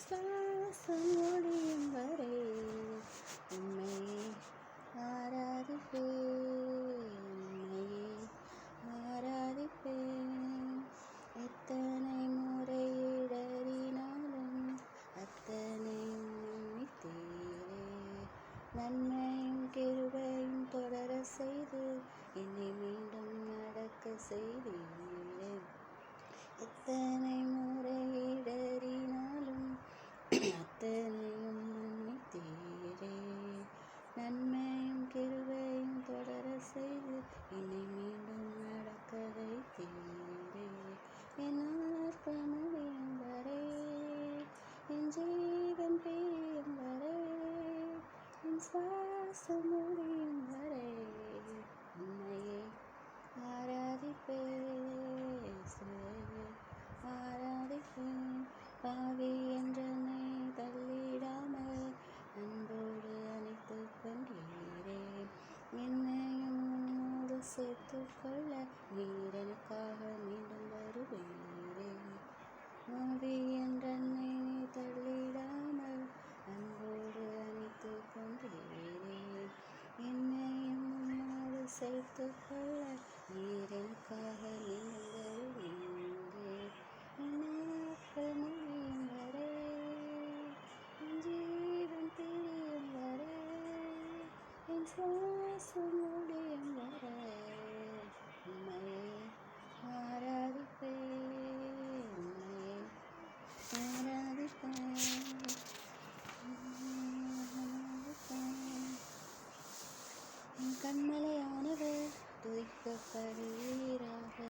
சுவாசம் முடியும் வரை உண்மையை ஆராதிப்பேன், உண்மையை ஆராதிப்பேன். எத்தனை முறை இடறினாலும் அத்தனையும் மன்னித்தீரே. நன்மையும் கிருபையும் தொடர செய்து என்னை மீண்டும் நடக்க செய்தீரே. எத்தனை முறை இடறினாலும் அத்தனையும் மன்னித்தீரே. நன்மையும் கிருபையும் தொடர செய்து என்னை மீண்டும் நடக்க வைத்தீரே. என் ஆத்ம முடியும் வரை, என் ஜீவன் பிரியும் வரை, என் சுவாசம் முடியும் வரை உண்மையை ஆராதிப்பேன், ஆராதிப்பேன். பாவி என்றனை தள்ளிடாமல் அன்போடு அணைத்துக் கொண்டீரே. என்னையும் உன்னோடு சேர்த்துக் கொள்ள நீர் எனக்காக மீண்டும் வருவீரே. பாவி என்றனை தள்ளிடாமல் அன்போடு அணைத்துக் கொண்டீரே. என்னையும் உன்னோடு சேர்த்துக் கொள்ள நீர் எனக்காக மீண்டும் வருவீரே. என் நாட்கள் முடியும் வரை, என் ஜீவன் பிரியும் வரை, என் சுவாசம் முடியும் வரை உம்மையே ஆராதிப்பேன், உம்மையே ஆராதிப்பேன், ஆராதிப்பேன். என் கண்மலை